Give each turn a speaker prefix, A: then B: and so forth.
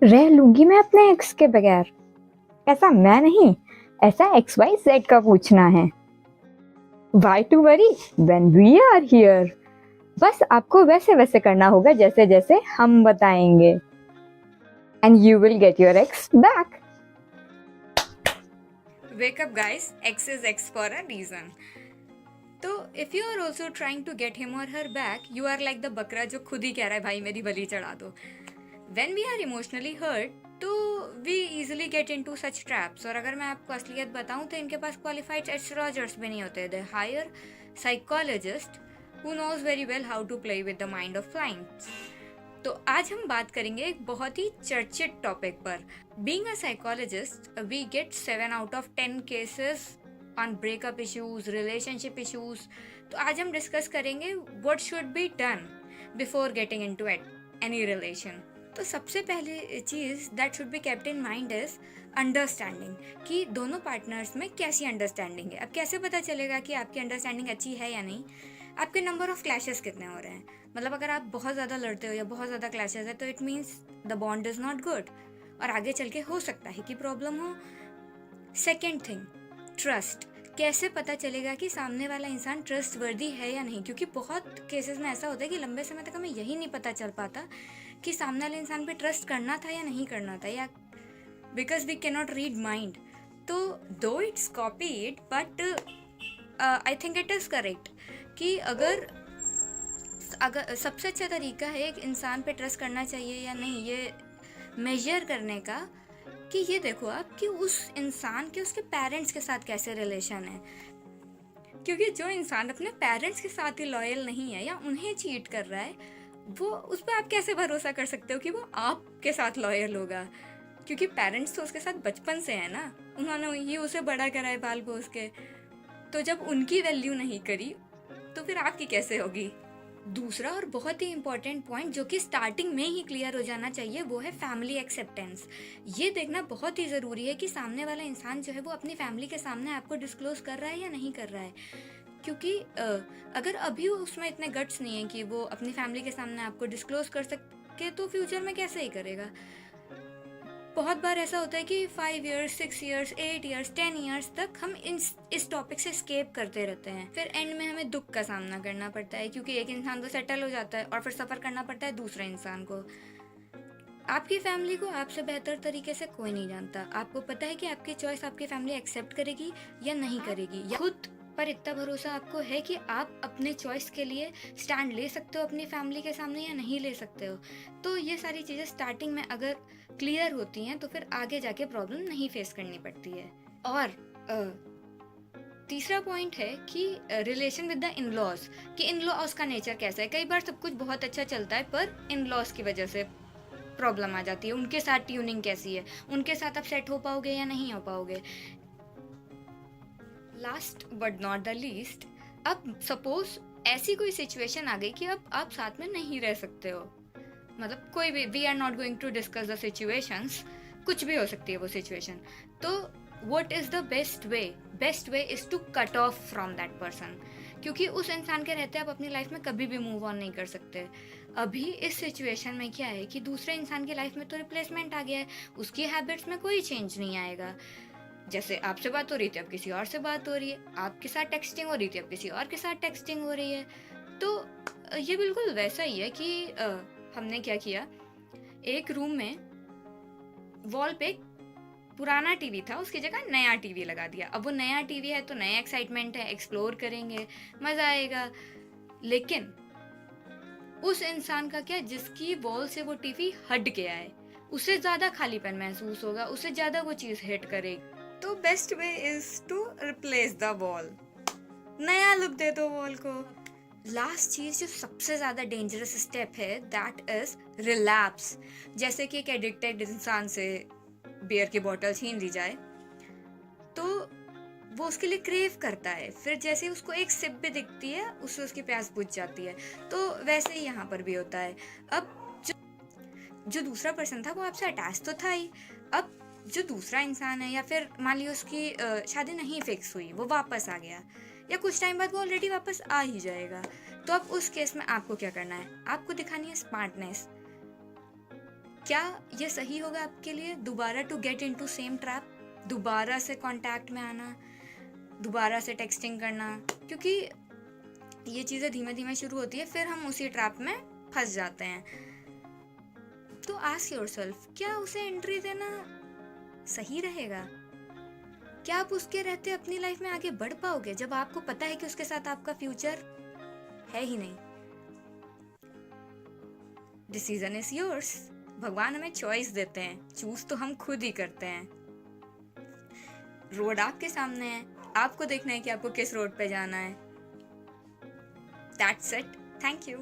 A: रह लूंगी मैं अपने एक्स के बगैर। ऐसा मैं नहीं, ऐसा XYZ का पूछना है। Why to worry when we are here? बस आपको वैसे वैसे करना होगा जैसे जैसे हम बताएंगे। And you will get your ex back.
B: Wake up, guys. X is X for a reason. तो if you are also trying to get him or her back, you are like the बकरा जो खुद ही कह रहा है भाई मेरी बलि चढ़ा दो. When we are emotionally hurt, तो we easily get into such traps. और अगर मैं आपको असलियत बताऊं तो इनके पास qualified astrologers भी नहीं होते. They hire psychologist who knows very well how to play with the mind of clients. तो आज हम बात करेंगे एक बहुत ही चर्चित टॉपिक पर. Being a psychologist, we get 7 out of 10 cases on breakup issues, relationship issues. तो आज हम डिस्कस करेंगे what should be done before getting into any relation. तो सबसे पहले चीज़ that should be kept in mind is understanding, कि दोनों पार्टनर्स में कैसी अंडरस्टैंडिंग है. अब कैसे पता चलेगा कि आपकी अंडरस्टैंडिंग अच्छी है या नहीं? आपके नंबर ऑफ क्लैशेस कितने हो रहे हैं. मतलब अगर आप बहुत ज़्यादा लड़ते हो या बहुत ज़्यादा क्लैशेस है तो it means the bond is not good और आगे चल के हो सकता है कि प्रॉब्लम हो. Second thing, trust. कैसे पता चलेगा कि सामने वाला इंसान ट्रस्ट वर्दी है या नहीं? क्योंकि बहुत केसेस में ऐसा होता है कि लंबे समय तक हमें यही नहीं पता चल पाता कि सामने वाले इंसान पे ट्रस्ट करना था या नहीं करना था, या because we can not read mind. तो दो it's copied but I think it is correct कि अगर सबसे अच्छा तरीका है एक इंसान पे ट्रस्ट करना चाहिए या नहीं ये मेजर करने का, कि ये देखो आप कि उस इंसान के उसके पेरेंट्स के साथ कैसे रिलेशन है. क्योंकि जो इंसान अपने पेरेंट्स के साथ ही लॉयल नहीं है या उन्हें चीट कर रहा है, वो उस पर आप कैसे भरोसा कर सकते हो कि वो आपके साथ लॉयल होगा? क्योंकि पेरेंट्स तो उसके साथ बचपन से है ना, उन्होंने ही उसे बड़ा करा है पाल पोस के. तो जब उनकी वैल्यू नहीं करी तो फिर आपकी कैसे होगी? दूसरा और बहुत ही इम्पॉर्टेंट पॉइंट जो कि स्टार्टिंग में ही क्लियर हो जाना चाहिए वो है फैमिली एक्सेप्टेंस. ये देखना बहुत ही ज़रूरी है कि सामने वाला इंसान जो है वो अपनी फैमिली के सामने आपको डिस्क्लोज कर रहा है या नहीं कर रहा है. क्योंकि अगर अभी उसमें इतने गट्स नहीं है कि वो अपनी फैमिली के सामने आपको डिस्क्लोज कर सके तो फ्यूचर में कैसे ही करेगा. बहुत बार ऐसा होता है कि 5 ईयर्स, 6 ईयर्स, 8 ईयर्स, 10 ईयर्स तक हम इस टॉपिक से स्केप करते रहते हैं. फिर एंड में हमें दुख का सामना करना पड़ता है क्योंकि एक इंसान तो सेटल हो जाता है और फिर सफ़र करना पड़ता है दूसरे इंसान को. आपकी फैमिली को आपसे बेहतर तरीके से कोई नहीं जानता. आपको पता है कि आपकी चॉइस आपकी फैमिली एक्सेप्ट करेगी या नहीं करेगी, या खुद पर इतना भरोसा आपको है कि आप अपने चॉइस के लिए स्टैंड ले सकते हो अपनी फैमिली के सामने या नहीं ले सकते हो. तो ये सारी चीज़ें स्टार्टिंग में अगर क्लियर होती हैं तो फिर आगे जाके प्रॉब्लम नहीं फेस करनी पड़ती है. और तीसरा पॉइंट है कि relation with the in laws, कि इन लॉज का नेचर कैसा है. कई बार सब कुछ बहुत अच्छा चलता है पर इन लॉज की वजह से प्रॉब्लम आ जाती है. उनके साथ ट्यूनिंग कैसी है, उनके साथ आप सेट हो पाओगे या नहीं हो पाओगे. Last but not the least, अब सपोज ऐसी कोई सिचुएशन आ गई कि अब आप साथ में नहीं रह सकते हो. मतलब कोई भी, we are not going to discuss the situations, कुछ भी हो सकती है वो सिचुएशन. तो what is the best way is to cut off from that person. क्योंकि उस इंसान के रहते आप अपनी लाइफ में कभी भी मूव ऑन नहीं कर सकते. अभी इस सिचुएशन में क्या है कि दूसरे इंसान की लाइफ में तो रिप्लेसमेंट आ गया है, उसकी हैबिट्स में कोई चेंज नहीं आएगा. जैसे आपसे बात हो रही थी अब किसी और से बात हो रही है, आपके साथ टेक्सटिंग हो रही थी अब किसी और के साथ टेक्सटिंग हो रही है. तो ये बिल्कुल वैसा ही है कि हमने क्या किया, एक रूम में वॉल पे पुराना टीवी था, उसकी जगह नया टीवी लगा दिया. अब वो नया टीवी है तो नया एक्साइटमेंट है, एक्सप्लोर करेंगे, मज़ा आएगा. लेकिन उस इंसान का क्या जिसकी वॉल से वो टीवी हट गया है, उसे ज़्यादा खालीपन महसूस होगा, उसे ज़्यादा वो चीज़ हिट करेगी. तो best way is to replace the wall, नया लुक दे दो वॉल को. लास्ट चीज़ जो सबसे ज़्यादा डेंजरस स्टेप है दैट इज़ रिलैप्स. जैसे कि एक एडिक्टेड इंसान से बियर की बोतल छीन ली जाए तो वो उसके लिए क्रेव करता है, फिर जैसे ही उसको एक सिप भी दिखती है उससे उसकी प्यास बुझ जाती है. तो वैसे ही यहाँ पर भी होता है. अब जो दूसरा पर्सन था वो आपसे अटैच तो था ही, अब जो दूसरा इंसान है या फिर मान लीजिए उसकी शादी नहीं फिक्स हुई, वो वापस आ गया या कुछ टाइम बाद वो ऑलरेडी वापस आ ही जाएगा. तो अब उस केस में आपको क्या करना है, आपको दिखानी है स्मार्टनेस. क्या ये सही होगा आपके लिए दोबारा to get into same trap, दोबारा से कांटेक्ट में आना, दोबारा से टेक्सटिंग करना? क्योंकि ये चीज़ें धीमे धीमे शुरू होती है, फिर हम उसी ट्रैप में फंस जाते हैं। तो आस्क योरसेल्फ, क्या उसे एंट्री देना सही रहेगा? क्या आप उसके रहते अपनी लाइफ में आगे बढ़ पाओगे जब आपको पता है कि उसके साथ आपका फ्यूचर है ही नहीं? Decision is yours. भगवान हमें चॉइस देते हैं, चूज तो हम खुद ही करते हैं। रोड आपके सामने है, आपको देखना है कि आपको किस रोड पे जाना है। That's it. Thank you.